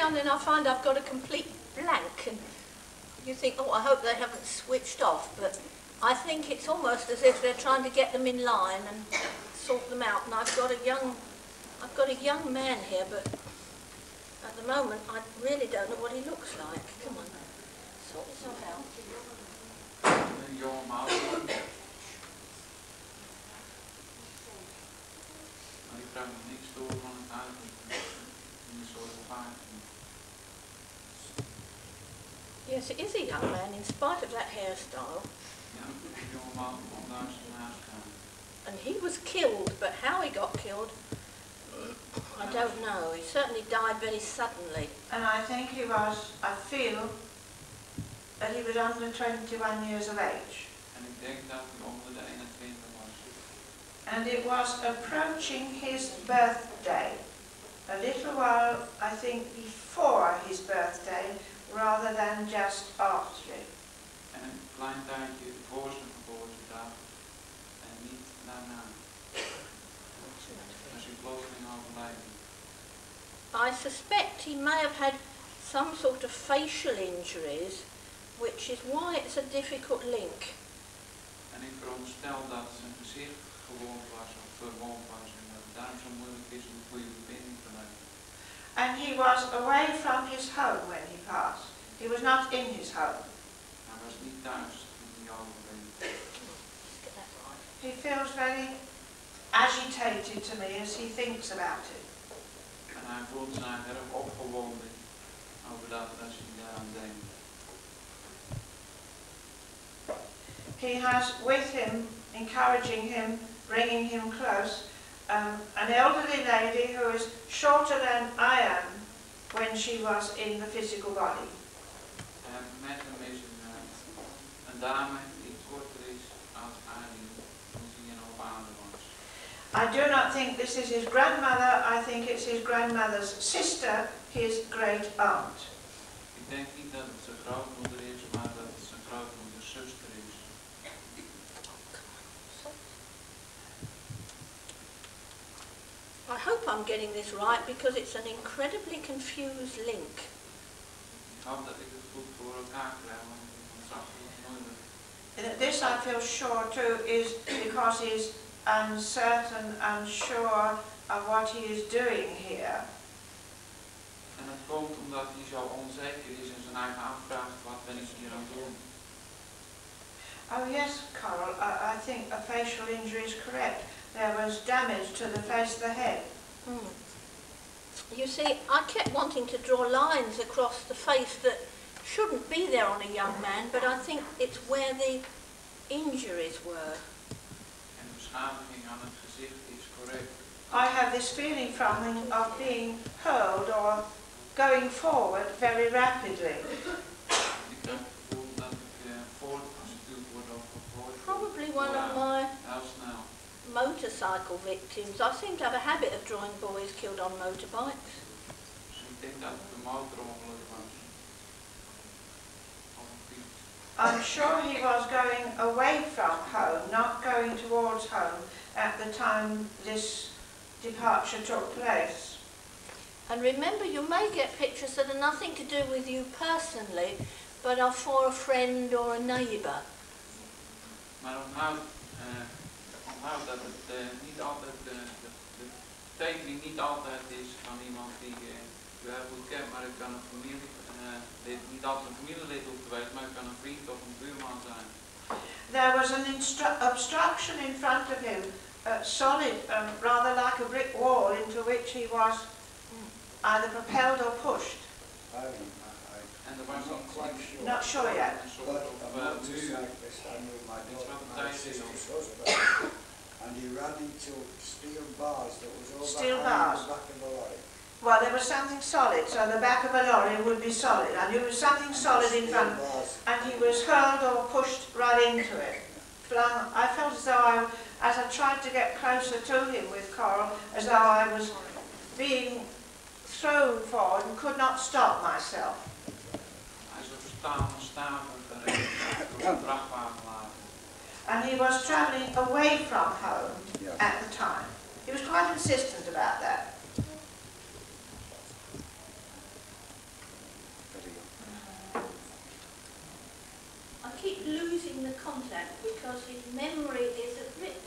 now and then I find I've got a complete blank, and you think, oh, I hope they haven't switched off, but I think it's almost as if they're trying to get them in line and sort them out. And I've got a young man here, but at the moment I really don't know what he looks like. Come on, sort yourself out. Yes, it is a young man, in spite of that hairstyle. And he was killed, but how he got killed, I don't know. He certainly died very suddenly. And I think he was, I feel, that he was under 21 years of age. And it was approaching his birthday, a little while, I think, before his birthday, rather than just after it. En een klein tijdje voor zijn geboortedag en niet daarna. Als hij plotseling overlijden. I suspect he may have had some sort of facial injuries, which is why it's a difficult link. En ik veronderstel dat zijn gezicht gewond was of verwond was en dat het daarom zo moeilijk is om een goede verbinding te leggen. And he was away from his home when he passed. He was not in his home. Hij was niet thuis toen hij overleed. He feels very agitated to me as he thinks about it. En hij voelt zich erg opgewonden over dat als hij daaraan denkt. He has with him, encouraging him, bringing him close, an elderly lady who is shorter than I am when she was in the physical body. Met hem is een dame die korter is als Eileen toen ze hier op aarde was. I do not think this is his grandmother. I think it's his grandmother's sister, his great aunt. Ik denk niet dat het zijn grootmoeder is, maar dat het zijn grootmoeders zuster is. I hope I'm getting this right because it's an incredibly confused link. Ik hoop dat ik het goed voor elkaar krijg, want het is absoluut moeilijk. This I feel sure too is because he's uncertain, unsure of what he is doing here. En het komt omdat hij zo onzeker is en zijn eigen afvraagt, wat ben ik hier aan het doen? Oh yes, Carol, I think a facial injury is correct. There was damage to the face of the head. You see, I kept wanting to draw lines across the face that shouldn't be there on a young man, but I think it's where the injuries were. En de beschadiging aan het gezicht is correct. I have this feeling from him of being hurled or going forward very rapidly. Ik heb het gevoel dat ik voortgestuurd word of gehoord. Probably one of my Heel snel. motorcycle victims. I seem to have a habit of drawing boys killed on motorbikes. Dus ik denk dat het een motorongeluk was. Of een fiets. I'm sure he was going away from home, not going towards home at the time this departure took place. And remember, you may get pictures that are nothing to do with you personally, but are for a friend or a neighbour. Maar onthoud dat het niet altijd de tekening niet altijd is van iemand die u heel goed kent, maar het kan een familielid, niet altijd een familielid hoeft te wezen, maar het kan een vriend of een buurman zijn. There was an obstruction in front of him, solid, rather like a brick wall into which he was either propelled or pushed. En er was ook Not sure yet. een soort of muur, iets wat een tijdje. And he ran into steel bars that was all Steel behind bars. the back of the lorry. Well, there was something solid, so the back of a lorry would be solid, and there was something solid in front, and he was hurled or pushed right into it. Flung. I felt as though as I tried to get closer to him with Coral, as though I was being thrown forward and could not stop myself. Hij is op een stapel door een vrachtwagen laten. And he was travelling away from home at the time. He was quite insistent about that. losing the contact because his memory is a bit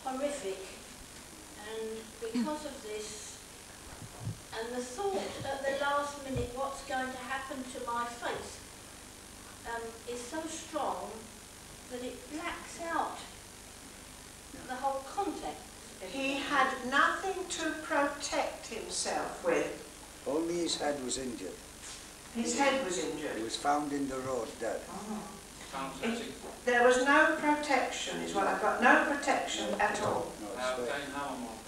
horrific, and because of this, and the thought at the last minute what's going to happen to my face is so strong that it blacks out the whole contact. He had nothing to protect himself with. Only his head was injured. His head was He injured. was found in the road dead. There was no protection, is what I got. No protection at all. No, Hij had it's geen helm op.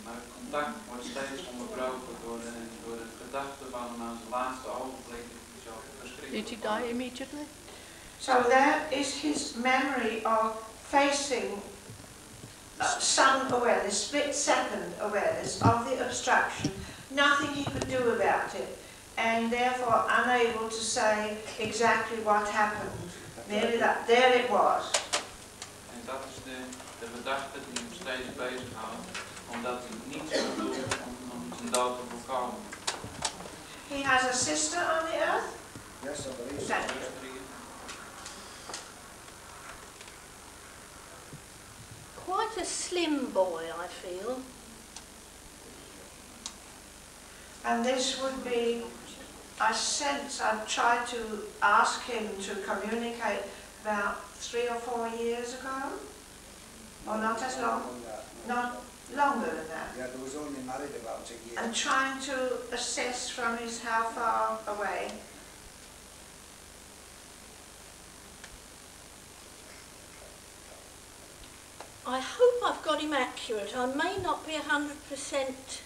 Maar het contact wordt steeds onderbroken door de gedachte van hem aan zijn laatste ogenblik. Zo verschrikkelijk. Did he die immediately? So there is his memory of facing some awareness, split-second awareness of the obstruction, nothing he could do about it, and therefore unable to say exactly what happened. Merely that, there it was. En dat is de gedachte die hem steeds bezighoudt, omdat hij niets kan doen om zijn dood te voorkomen. He has a sister on the earth? Yes, I believe so. Thank you. Quite a slim boy, I feel. And this would be, I sense, I've tried to ask him to communicate about 3 or 4 years ago, or not as long, not longer than that. Yeah, there was only married about a year. And trying to assess from his how far away. I hope I've got him accurate. I may not be 100%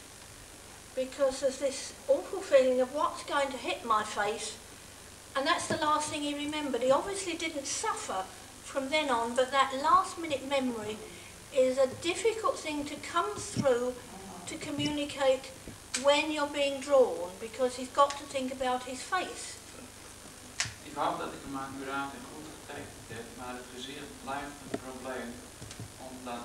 because there's this awful feeling of what's going to hit my face, and that's the last thing he remembered. He obviously didn't suffer from then on, but that last minute memory is a difficult thing to come through to communicate when you're being drawn, because he's got to think about his face. Ik hoop dat ik hem accuraat en goed getekend heb, maar het gezicht blijft een probleem, omdat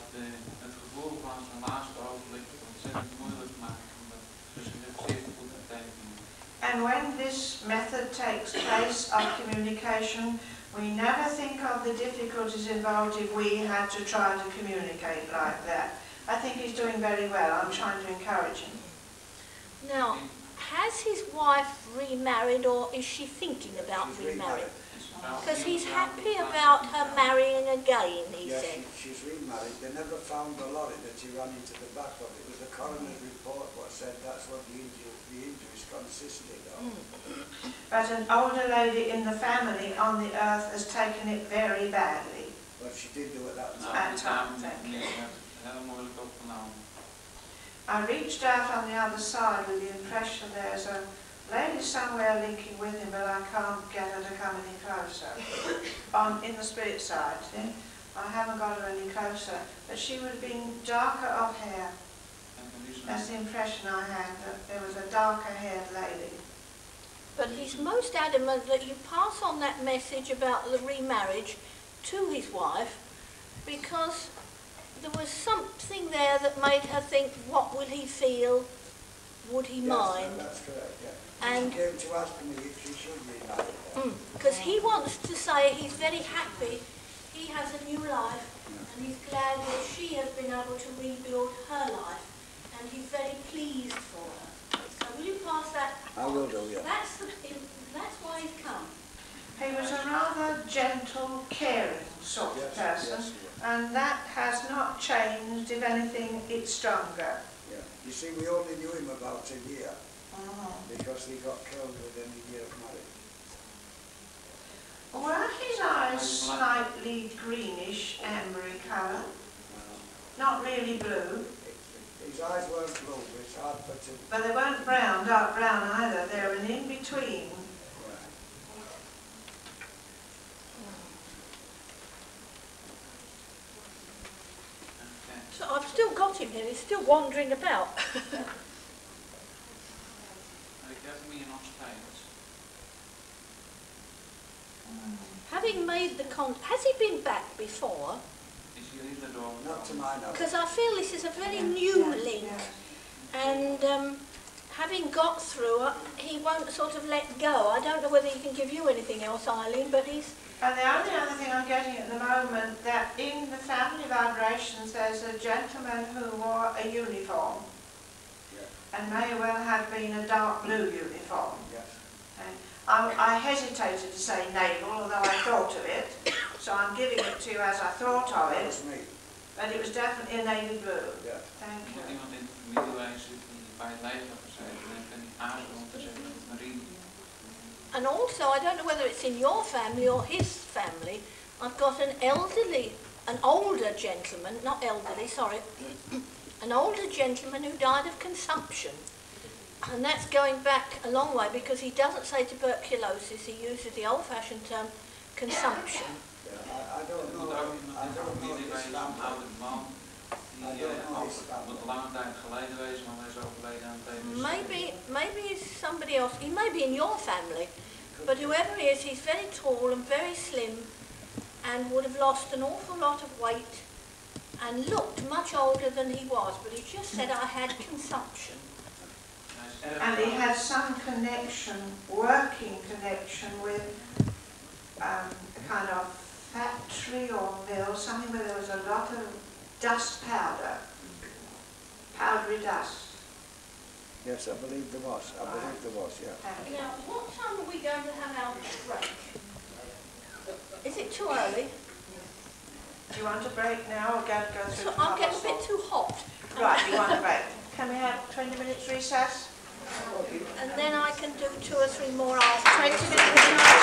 het gevoel van zijn laatste ogenblik ontzettend moeilijk maakt, omdat het gezicht goed getekend is. And when this method takes place of communication, we never think of the difficulties involved if we had to try to communicate like that. I think he's doing very well. I'm trying to encourage him. Now, has his wife remarried, or is she thinking about remarrying? Because he's happy about her marrying again, he said. She's remarried. They never found the lorry that he ran into the back of. It was the coroner's report what said that's what the injuries consisted of. But an older lady in the family on the earth has taken it very badly. But she did do it that Nou, time. die naam heel moeilijk opgenomen. I reached out on the other side with the impression there's a lady somewhere linking with him, but I can't get her to come any closer. In the spirit side, see? I haven't got her any closer, but she would have been darker of hair. That's the impression I had, that there was a darker haired lady. But he's most adamant that you pass on that message about the remarriage to his wife, because there was something there that made her think, what will he feel? Would he mind? Yes, that's correct, yeah. And she came to ask me if she should remarry. because he wants to say he's very happy, he has a new life, and he's glad that she has been able to rebuild her life, and he's very pleased for her. So will you pass that? I will do, yeah. That's why he's come. He was a rather gentle, caring sort of person, yes. and that has not changed. If anything, it's stronger. Yeah. You see, we only knew him about a year because he got killed within a year of marriage. Were his eyes slightly greenish, ambery colour? Not really blue, His eyes weren't blue, but it's hard for to... but they weren't brown, dark brown either. They were an in-between. So I've still got him here, he's still wandering about. Ik heb hem hier nog steeds. Having made the has he been back before? Is hier niet door? Not to my knowledge. Because I feel this is a very new link, and having got through, he won't sort of let go. I don't know whether he can give you anything else, Eileen, but he's... And the only other thing I'm getting at the moment, that in the family vibrations there's a gentleman who wore a uniform, and may well have been a dark blue uniform. Yes. And I hesitated to say naval, although I thought of it, so I'm giving it to you as I thought of That it, was me. but it was definitely a navy blue. Ja. Thank Er moet you. iemand in de familie wijzen die bij het leger heeft gezeten en ik ben niet aardig om te zeggen dat het marine. And also, I don't know whether it's in your family or his family, I've got an older gentleman, not elderly, sorry, an older gentleman who died of consumption. And that's going back a long way because he doesn't say tuberculosis, he uses the old-fashioned term consumption. I don't Er know. moet ook iemand in de familie wijzen, een oude man, die moet een lange tijd geleden wezen, want hij is overleden aan het Maybe it's somebody else, he may be in your family, but whoever he is, he's very tall and very slim and would have lost an awful lot of weight and looked much older than he was, but he just said, I had consumption. And he had some connection, working connection with a kind of factory or mill, something where there was a lot of dust powder, powdery dust. Yes, I believe there was. I believe there was, yeah. Thank you. Now, what time are we going to have our break? Is it too early? Do you want a break now or go through So the I'm getting a puzzle? bit too hot. Right, you want a break. Can we have 20 minutes recess? And then I can do 2 or 3 more after. 20 minutes.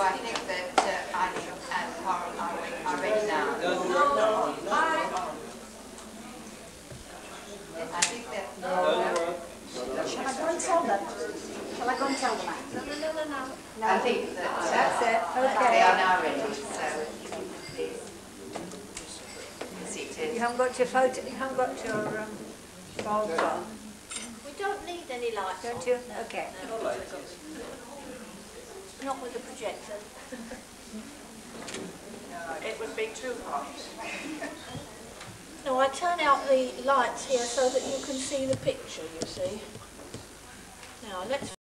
I think that Eileen and Coral are ready now. I think that... Shall I go and tell them? Shall I go and tell them? No. I think that That's it. Okay. they are now ready, so please. Seated. You haven't got your photo, you haven't got your bulbs on, We don't need any lights don't on. you? Okay. Not with the projector. It would be too hot. No, I turn out the lights here so that you can see the picture, you see. Now, let's